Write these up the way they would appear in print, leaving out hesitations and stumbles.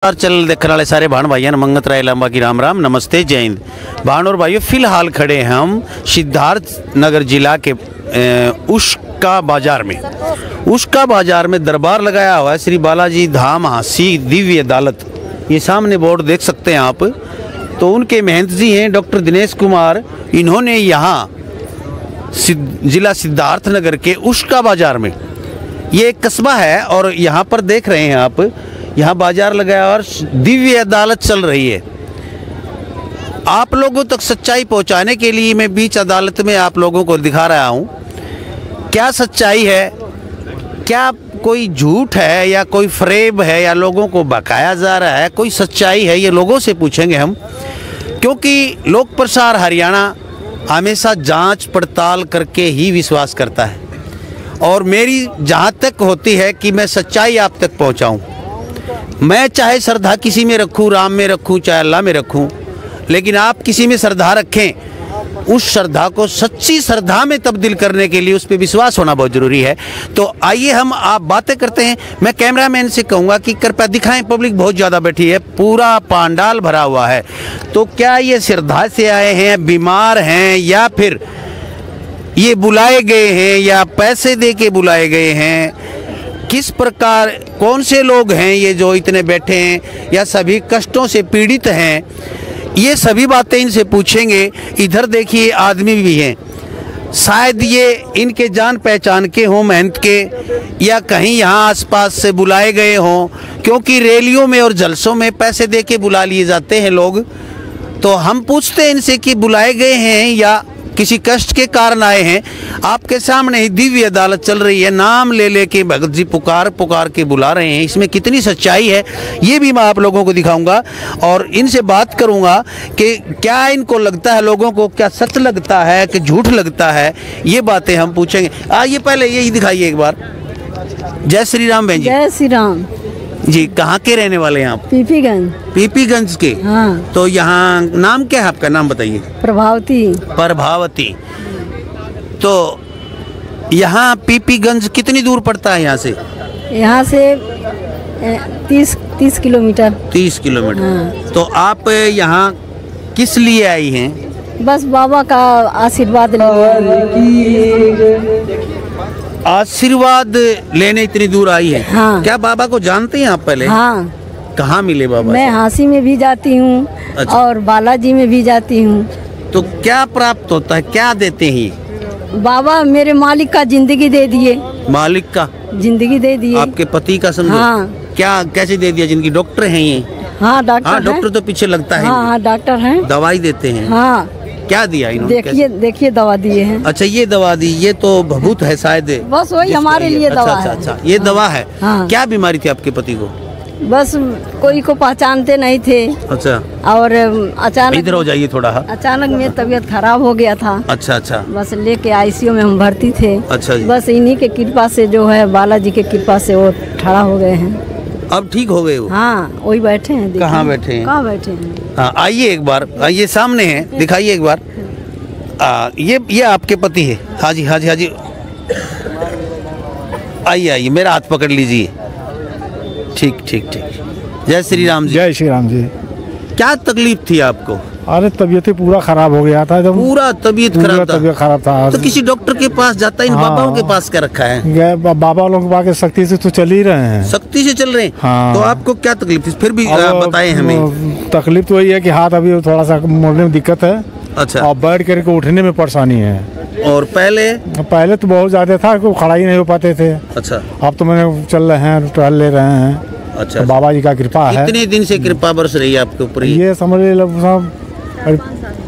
Channel देखने वाले सारे भाण भाइयों मंगत राय लांबा की राम राम नमस्ते जय हिंद। भाण और भाइयों फिलहाल खड़े हैं हम सिद्धार्थ नगर जिला के उस्का बाजार में। उस्का बाजार में दरबार लगाया हुआ है श्री बालाजी धाम हांसी दिव्य अदालत। ये सामने बोर्ड देख सकते हैं आप। तो उनके महंत जी हैं डॉक्टर दिनेश कुमार। इन्होंने यहाँ जिला सिद्धार्थ नगर के उस्का बाजार में, ये एक कस्बा है और यहाँ पर देख रहे हैं आप, यहाँ बाजार लगाया और दिव्य अदालत चल रही है। आप लोगों तक सच्चाई पहुँचाने के लिए मैं बीच अदालत में आप लोगों को दिखा रहा हूँ क्या सच्चाई है, क्या कोई झूठ है या कोई फ्रेब है या लोगों को बकाया जा रहा है, कोई सच्चाई है, ये लोगों से पूछेंगे हम। क्योंकि लोक प्रसार हरियाणा हमेशा जांच पड़ताल करके ही विश्वास करता है और मेरी जहाँ तक होती है कि मैं सच्चाई आप तक पहुँचाऊँ। मैं चाहे श्रद्धा किसी में रखूं, राम में रखूं, चाहे अल्लाह में रखूं, लेकिन आप किसी में श्रद्धा रखें, उस श्रद्धा को सच्ची श्रद्धा में तब्दील करने के लिए उस पर विश्वास होना बहुत ज़रूरी है। तो आइए हम आप बातें करते हैं। मैं कैमरामैन से कहूँगा कि कृपया दिखाएं, पब्लिक बहुत ज़्यादा बैठी है, पूरा पांडाल भरा हुआ है। तो क्या ये श्रद्धा से आए हैं, बीमार हैं, या फिर ये बुलाए गए हैं या पैसे दे के बुलाए गए हैं? किस प्रकार, कौन से लोग हैं ये जो इतने बैठे हैं या सभी कष्टों से पीड़ित हैं? ये सभी बातें इनसे पूछेंगे। इधर देखिए आदमी भी हैं, शायद ये इनके जान पहचान के हों, महंत के, या कहीं यहाँ आसपास से बुलाए गए हों, क्योंकि रैलियों में और जलसों में पैसे दे के बुला लिए जाते हैं लोग। तो हम पूछते हैं इनसे कि बुलाए गए हैं या किसी कष्ट के कारण आए हैं। आपके सामने ही दिव्य अदालत चल रही है, नाम ले लेके भगत जी पुकार पुकार के बुला रहे हैं। इसमें कितनी सच्चाई है ये भी मैं आप लोगों को दिखाऊंगा और इनसे बात करूंगा कि क्या इनको लगता है, लोगों को क्या सच लगता है कि झूठ लगता है, ये बातें हम पूछेंगे। आइए पहले यही दिखाइए एक बार। जय श्री राम बहन जी। जय श्री राम जी। कहाँ के रहने वाले हैं आप? पीपीगंज। पीपीगंज के? हाँ। तो यहाँ नाम क्या है आपका? नाम बताइए। प्रभावती। प्रभावती। तो यहाँ पीपीगंज कितनी दूर पड़ता है यहाँ से? यहाँ से 30 किलोमीटर। 30 किलोमीटर। हाँ। तो आप यहाँ किस लिए आई हैं? बस बाबा का आशीर्वाद आशीर्वाद लेने इतनी दूर आई है। हाँ। क्या बाबा को जानते हैं आप पहले? हाँ। कहाँ मिले बाबा? मैं हांसी में भी जाती हूँ। अच्छा। और बालाजी में भी जाती हूँ। तो क्या प्राप्त होता है, क्या देते हैं? बाबा मेरे मालिक का जिंदगी दे दिए। मालिक का जिंदगी दे दिए। आपके पति का समझो। हाँ। क्या कैसे दे दिया? जिनकी डॉक्टर हैं ये? हाँ डॉक्टर। हाँ डॉक्टर तो पीछे लगता है। हाँ डॉक्टर हैं। दवाई देते हैं। हाँ। क्या दिया इन्होंने? देखिए दवा दिए हैं। अच्छा ये दवा दी, ये तो भभूत है शायद। बस वही हमारे लिए दवा है। अच्छा ये दवा है। हाँ। क्या बीमारी थी आपके पति को? बस कोई को पहचानते नहीं थे। अच्छा। और अचानक, इधर हो जाइए थोड़ा। अचानक में तबीयत खराब हो गया था। अच्छा। बस लेके आईसीयू में हम भर्ती थे। अच्छा जी। बस इन्हीं के कृपा से जो है, बालाजी के कृपा से वो ठड़ा हो गए हैं। अब ठीक हो गए वो? हाँ वही बैठे हैं। कहाँ बैठे हैं? कहाँ बैठे हैं? हाँ आइए एक बार, आइए सामने हैं, दिखाइए एक बार। ये आपके पति है? हाँ जी। आइए मेरा हाथ पकड़ लीजिए। ठीक। जय श्री राम जी। जय श्री राम जी। क्या तकलीफ थी आपको? अरे तबीयत ही पूरा खराब हो गया था। जब पूरा तबीयत खराब था। तो किसी डॉक्टर के पास जाता है? इन बाबाओं के पास क्या रखा है? बाबा लोग बाकी सख्ती से तो चल ही रहे हैं। सख्ती से चल रहे हैं। हाँ। तो आपको क्या तकलीफ थी फिर भी बताएं हमें। तकलीफ तो वही है कि हाथ अभी थोड़ा सा मोड़ने में दिक्कत है। अच्छा। और बैठ करके उठने में परेशानी है। और पहले तो बहुत ज्यादा था, खड़ा ही नहीं हो पाते थे। अच्छा। अब तो मैंने चल रहे हैं, टहल ले रहे हैं। अच्छा। तो बाबा जी का कृपा है। कितने दिन से कृपा बरस रही है आपके ऊपर? ये समझ लीजिए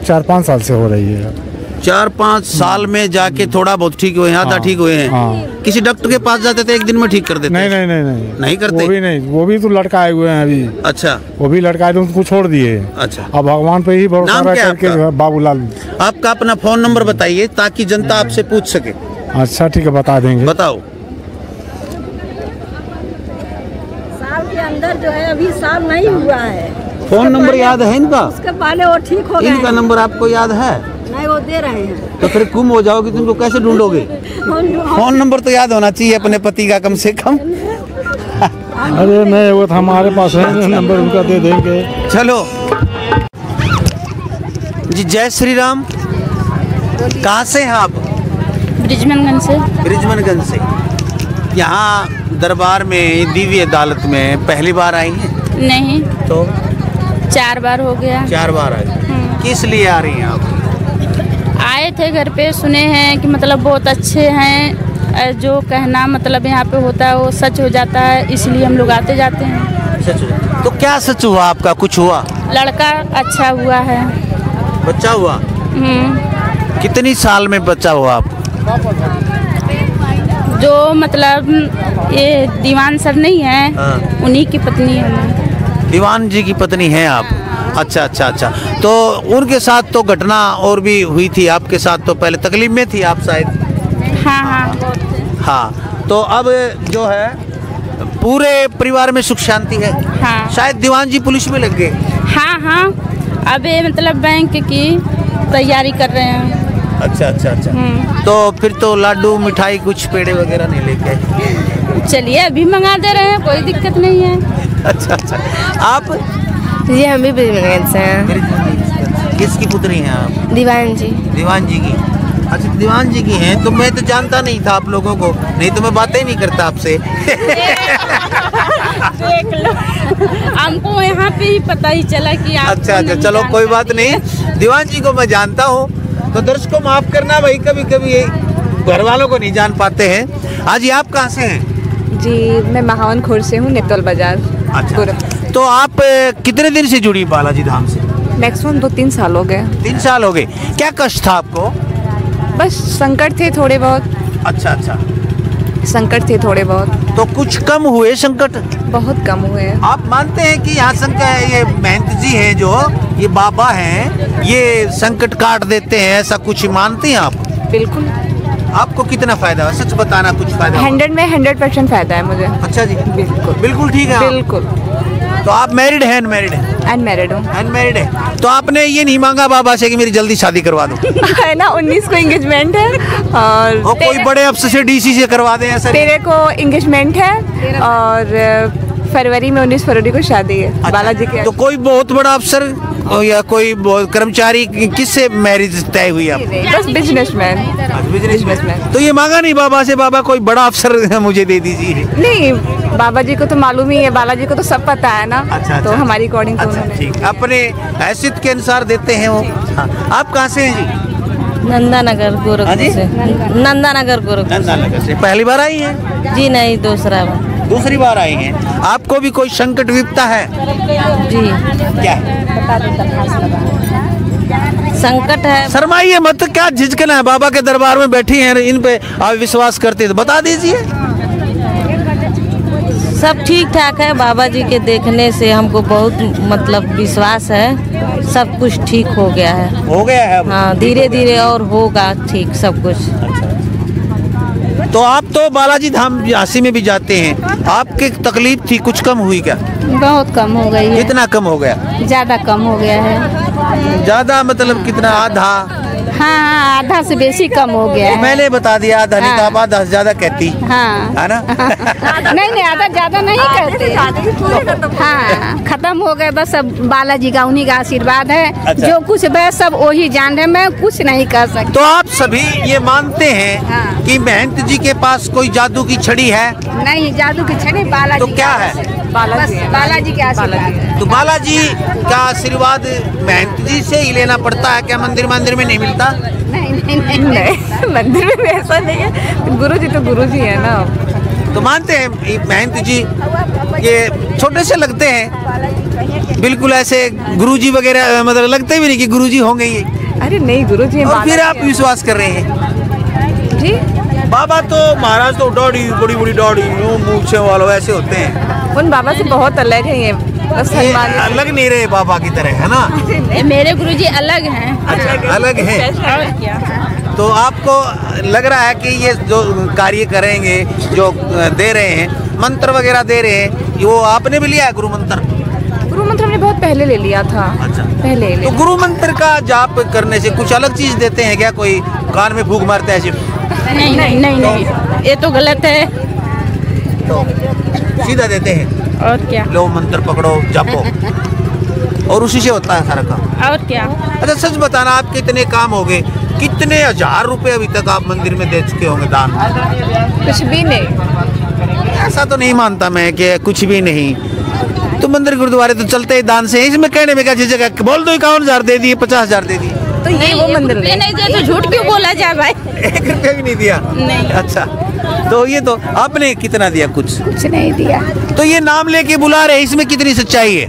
4-5 साल से हो रही है। 4-5 साल में जाके थोड़ा बहुत ठीक हुए हैं? आधा ठीक हुए हैं? हाँ। किसी डॉक्टर के पास जाते थे एक दिन में ठीक कर देते? नहीं करते। वो भी नहीं, वो भी तो लटकाए हुए हैं अभी। अच्छा। वो भी लटकाए तो उनको छोड़ दिए। अच्छा। अब भगवान पे ही भरोसा करके। बाबूलाल। आपका अपना फोन नंबर बताइए ताकि जनता आपसे पूछ सके। अच्छा ठीक है, बता देंगे। बताओ। साल के अंदर जो है, अभी साल नहीं हुआ है। फोन नंबर याद है इनका? उसके पहले वो ठीक हो गए। इनका नंबर आपको याद है? नहीं वो दे रहे हैं। तो फिर गुम हो जाओगे, तुमको कैसे ढूंढोगे? फोन नंबर तो याद होना चाहिए अपने पति का कम से कम। अरे नहीं, वो तो हमारे पास है, नंबर उनका दे देंगे। चलो जी। जय श्री राम। कहाँ से हैं आप? ब्रिजमनगंज से। ब्रिजमनगंज से। यहाँ दरबार में दिव्य अदालत में पहली बार आई हैं? नहीं, तो 4 बार हो गया। 4 बार आई। किस लिए आ रही हैं आप? आए थे घर पे, सुने हैं कि मतलब बहुत अच्छे हैं, जो कहना मतलब यहाँ पे होता है वो सच हो जाता है, इसलिए हम लोग आते जाते हैं। सच? तो क्या सच हुआ आपका? कुछ हुआ? लड़का अच्छा हुआ है। बच्चा हुआ? कितनी साल में बच्चा हुआ आप? जो मतलब ये दीवान सर नहीं है, हाँ। उन्हीं की पत्नी है मैं। दीवान जी की पत्नी हैं आप? अच्छा अच्छा अच्छा। तो उनके साथ तो घटना और भी हुई थी, आपके साथ तो पहले तकलीफ में थी आप शायद? हाँ हाँ हाँ। तो अब जो है पूरे परिवार में सुख शांति है? हाँ। शायद दीवान जी पुलिस में लग गए? हाँ हाँ, अब ये मतलब बैंक की तैयारी कर रहे हैं। अच्छा अच्छा अच्छा। तो फिर तो लाडू मिठाई कुछ पेड़े वगैरह नहीं लेके? चलिए अभी मंगा दे रहे हैं, कोई दिक्कत नहीं है। अच्छा अच्छा। आप? जी हम भी ब्रिजमनगंज से हैं। किसकी पुत्री हैं आप? दीवान जी। दीवान जी की? अच्छा दीवान जी की हैं। तो मैं तो जानता नहीं था आप लोगों को, नहीं तो मैं बातें ही नहीं करता आपसे। देख लो, हमको यहाँ पे ही पता ही चला कि आप। अच्छा अच्छा, चलो कोई बात नहीं। दीवान जी को मैं जानता हूँ, तो दर्शकों माफ करना भाई, कभी कभी घर वालों को नहीं जान पाते हैं। आज ये आप कहाँ से हैं? जी मैं महावन खोर से हूँ, नेतौल बाजार। अच्छा। तो आप कितने दिन से जुड़ी बालाजी धाम से? मैक्सिमम 2-3 साल हो गए। 3 साल हो गए। क्या कष्ट था आपको? बस संकट थे थोड़े बहुत। अच्छा अच्छा। संकट थे थोड़े बहुत। तो कुछ कम हुए संकट? बहुत कम हुए। आप मानते हैं कि यहाँ संकट, ये महंत जी हैं जो ये बाबा हैं, ये संकट काट देते हैं, ऐसा कुछ मानते हैं आप? बिल्कुल। आपको कितना फायदा है? सच बताना, कुछ फायदा? 100 में 100% फायदा है मुझे। अच्छा जी। बिल्कुल बिल्कुल ठीक है आप? बिल्कुल। तो आप मैरिड हैं? अनमैरिड हैं? अनमैरिड हूँ। अनमैरिड है। तो आपने ये नहीं मांगा बाबा से कि मेरी जल्दी शादी करवा दो? है ना, 19 को एंगेजमेंट है और कोई बड़े अफसर से, डीसी से करवा दें ऐसा? तेरे को एंगेजमेंट है और फरवरी में 19 फरवरी को शादी है। अच्छा। बालाजी के। तो कोई बहुत बड़ा अफसर या कोई कर्मचारी, किससे मैरिज तय हुई आप? बस बिजनेसमैन। बिजनेसमैन। तो ये मांगा नहीं बाबा से, बाबा कोई बड़ा अफसर मुझे दे दीजिए? नहीं, बाबा जी को तो मालूम ही है, बालाजी को तो सब पता है ना। अच्छा, तो हमारी अकॉर्डिंग अच्छा ठीक, अपने हैसियत के अनुसार देते हैं वो। हाँ। आप कहाँ से हैं जी? नंदानगर गोरखपुर से। नंदानगर गोरखपुर। नंदानगर से। पहली बार आई हैं? जी नहीं, दूसरा बार। दूसरी बार आई हैं। आपको भी कोई संकट विपता है? जी। क्या संकट है? शर्माइए मत, क्या झिझकना है? बाबा के दरबार में बैठी हैं, इन पे आप विश्वास करते हैं तो बता दीजिए। सब ठीक ठाक है, बाबा जी के देखने से हमको बहुत मतलब विश्वास है, सब कुछ ठीक हो गया है। हो गया है? हाँ, धीरे धीरे और होगा ठीक सब कुछ। तो आप तो बालाजी धाम झांसी में भी जाते हैं, आपकी तकलीफ थी, कुछ कम हुई क्या? बहुत कम हो गई है। कितना कम हो गया? ज्यादा कम हो गया है। ज्यादा मतलब कितना? आधा? हाँ, आधा से बेसी कम हो गया है। मैंने बता दिया आधा, नहीं तो आप आधा से ज्यादा कहती। हाँ। है ना? नहीं आधा ज्यादा नहीं करते। हाँ, खत्म हो गए बस। अब बालाजी का, उन्हीं का आशीर्वाद है। अच्छा। जो कुछ है सब वही जान रहे, मैं कुछ नहीं कर सकती। तो आप सभी ये मानते हैं कि महंत जी के पास कोई जादू की छड़ी है? नहीं, जादू की छड़ी बालाजी। तो क्या है? बालाजी के आशीर्वाद। तो बालाजी का आशीर्वाद महंत जी से ही लेना पड़ता है क्या? मंदिर में नहीं मिलता? नहीं, मंदिर में भी ऐसा नहीं है। गुरुजी तो गुरुजी है ना। तो मानते हैं महंत जी ये छोटे से लगते हैं, बिल्कुल ऐसे गुरुजी वगैरह मतलब लगते भी नहीं कि गुरुजी होंगे ये। अरे नहीं, गुरुजी। और फिर आप विश्वास कर रहे हैं जी? बाबा तो महाराज तो दाढ़ी, बड़ी बड़ी दाढ़ी, मूछे वालों ऐसे होते हैं। उन बाबा से बहुत अलग है ये। बस ये अलग नहीं रहे बाबा की तरह, है ना? मेरे गुरुजी अलग हैं। अच्छा, अलग है। और क्या? तो आपको लग रहा है कि ये जो कार्य करेंगे, जो दे रहे हैं, मंत्र वगैरह दे रहे हैं, वो आपने भी लिया है गुरु मंत्र? गुरु मंत्र हमने बहुत पहले ले लिया था। अच्छा। पहले तो गुरु मंत्र का जाप करने से कुछ अलग चीज देते हैं क्या? कोई कान में फूंक मारते हैं ऐसे? नहीं, ये तो गलत है। तो सीधा देते हैं, और क्या, लो मंत्र पकड़ो जापो, और उसी से होता है सारा काम। और क्या। अच्छा सच बताना, आप कितने काम हो गए, कितने हजार रुपए अभी तक आप मंदिर में दे चुके होंगे दान? कुछ भी नहीं। ऐसा तो नहीं मानता मैं कि कुछ भी नहीं, तो मंदिर गुरुद्वारे तो चलते ही दान से। इसमें कहने में क्या जगह बोल दो 51,000 दे दिए, 50,000 दे दिए, तो ये वो मंदिर नहीं दिया तो झूठ क्यों बोला जाए भाई? 1 रुपया भी नहीं दिया? नहीं। अच्छा, तो ये तो आपने कितना दिया? कुछ नहीं दिया। तो ये नाम लेके बुला रहे, इसमें कितनी सच्चाई है?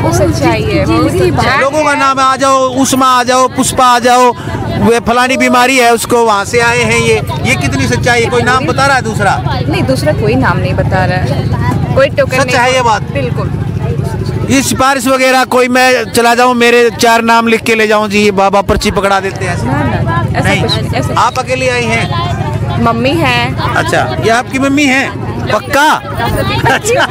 वो सच्चाई है, लोगों का नाम आ जाओ, उस्मा आ जाओ, पुष्पा आ जाओ, वे फलानी बीमारी है उसको वहाँ से आए हैं, ये कितनी सच्चाई है? कोई नाम बता रहा है दूसरा? नहीं, दूसरा कोई नाम नहीं बता रहा है, कोई टोकन सच है ये बात? बिल्कुल। ये सिफारिश वगैरह कोई मैं चला जाऊँ, मेरे 4 नाम लिख के ले जाऊँ जी, ये बाबा पर्ची पकड़ा देते हैं? ऐसा नहीं, कुछ नहीं। ऐसा आप अकेले आई हैं? मम्मी है। अच्छा, ये आपकी मम्मी है? पक्का? अच्छा।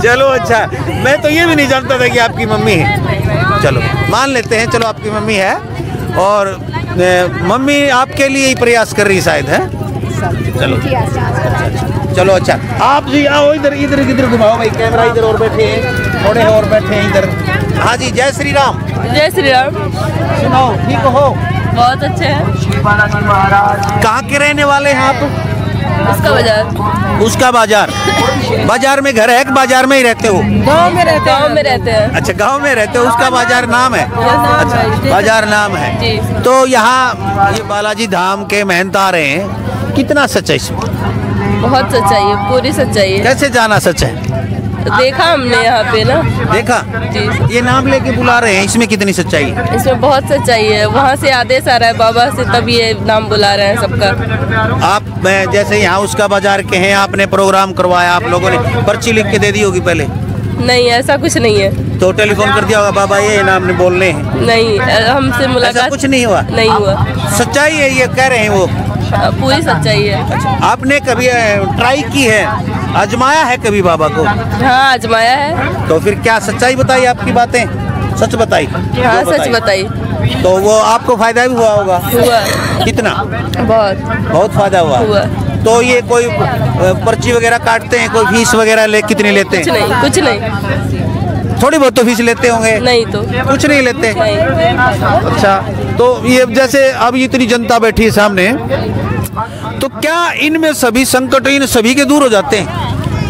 चलो अच्छा, मैं तो ये भी नहीं जानता था कि आपकी मम्मी है। चलो मान लेते हैं, चलो आपकी मम्मी है, और मम्मी आपके लिए ही प्रयास कर रही शायद है। चलो चलो अच्छा, आप जी आओ इधर, इधर घुमाओ भाई, कैमरा इधर और बैठे हैं, थोड़े और बैठे हैं इधर। हाँ जी, जय श्री राम। जय श्री राम। सुनाओ, ठीक हो? बहुत अच्छे हैं। कहाँ के रहने वाले हैं आप? उसका बाजार। उसका बाजार? बाजार में घर है कि बाजार में ही रहते हो? गांव में रहते हैं। गांव में रहते हैं। अच्छा, गांव में रहते हो, उसका बाजार नाम है? अच्छा, बाजार नाम है जी। तो यहाँ ये बालाजी धाम के महंत आ रहे हैं, कितना सच है इसमें? बहुत सच्चाई है, पूरी सच्चाई है। कैसे जाना सच है? देखा हमने यहाँ पे ना। देखा जी। ये नाम लेके बुला रहे हैं, इसमें कितनी सच्चाई है? इसमें बहुत सच्चाई है, वहाँ से आदेश आ रहा है बाबा से, तब ये नाम बुला रहे हैं सबका। आप जैसे यहाँ उसका बाजार के हैं, आपने प्रोग्राम करवाया, आप लोगों ने पर्ची लिख के दे दी होगी पहले? नहीं, ऐसा कुछ नहीं है। तो टेलीफोन कर दिया होगा, बाबा ये नाम ने बोलने हैं? नहीं, हमसे मुलाकात कुछ नहीं हुआ? नहीं हुआ। सच्चाई है ये कह रहे हैं वो? पूरी सच्चाई है। आपने कभी ट्राई की है, आजमाया है कभी बाबा को? हाँ, आजमाया है। तो फिर क्या सच्चाई बताई आपकी बातें? सच बताई? हाँ, सच बताई। तो वो आपको फायदा भी हुआ होगा? हुआ। कितना? बहुत फायदा हुआ। तो ये कोई पर्ची वगैरह काटते हैं, कोई फीस वगैरह कितनी लेते हैं? कुछ नहीं। थोड़ी बहुत तो फीस लेते होंगे? नहीं, तो कुछ नहीं लेते? नहीं। अच्छा, तो ये जैसे अब इतनी जनता बैठी है सामने, तो क्या इनमें सभी संकट इन सभी के दूर हो जाते हैं?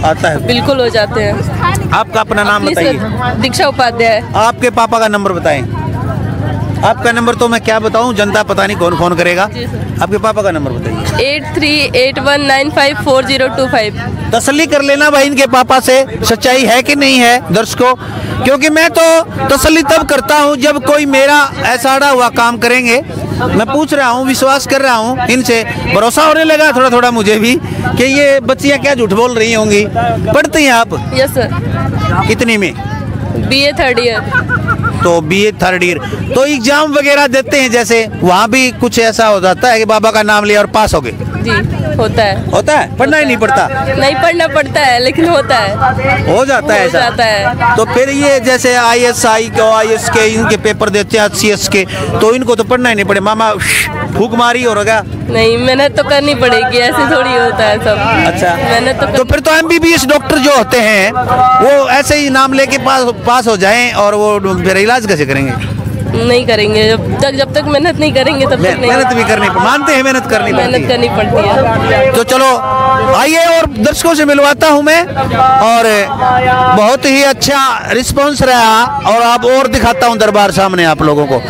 आता है? बिल्कुल हो जाते हैं। आपका अपना नाम बताइए। दीक्षा उपाध्याय। आपके पापा का नंबर बताएं। आपका नंबर तो मैं क्या बताऊं, जनता पता नहीं कौन फोन करेगा। आपके पापा का नंबर बताइए। 8381954025। तसल्ली कर लेना भाई इनके पापा से, सच्चाई है कि नहीं है दर्शकों, क्योंकि मैं तो तसल्ली तब करता हूं जब कोई मेरा ऐसा अड़ा हुआ काम करेंगे। मैं पूछ रहा हूं, विश्वास कर रहा हूं इनसे, भरोसा होने लगा थोड़ा थोड़ा मुझे भी कि ये बच्चियां क्या झूठ बोल रही होंगी। पढ़ती हैं आप? Yes sir. कितनी में? BA 3rd year. तो BA 3rd ईयर। तो एग्जाम वगैरह देते हैं जैसे, वहाँ भी कुछ ऐसा हो जाता है कि बाबा का नाम लिया और पास हो गए? जी, होता है। होता है? पढ़ना ही नहीं पड़ता? नहीं पढ़ना पड़ता है, लेकिन होता है। हो जाता है ऐसा? हो जाता है। तो फिर ये जैसे ISI के IS के इनके पेपर देते हैं, CS के, तो इनको तो पढ़ना ही नहीं पड़े, मामा फूक मारी हो रहा? नहीं, मेहनत तो करनी पड़ेगी, ऐसे थोड़ी होता है सब। अच्छा, मेहनत तो फिर तो MBBS डॉक्टर जो होते हैं वो ऐसे ही नाम लेके पास हो जाएं, और वो फिर इलाज कैसे करेंगे? नहीं करेंगे जब तक मेहनत नहीं करेंगे तब तक नहीं। मेहनत भी करनी, मानते हैं मेहनत करनी पड़ती है। तो चलो आइए और दर्शकों से मिलवाता हूं मैं, और बहुत ही अच्छा रिस्पांस रहा, और आप और दिखाता हूं दरबार सामने आप लोगों को।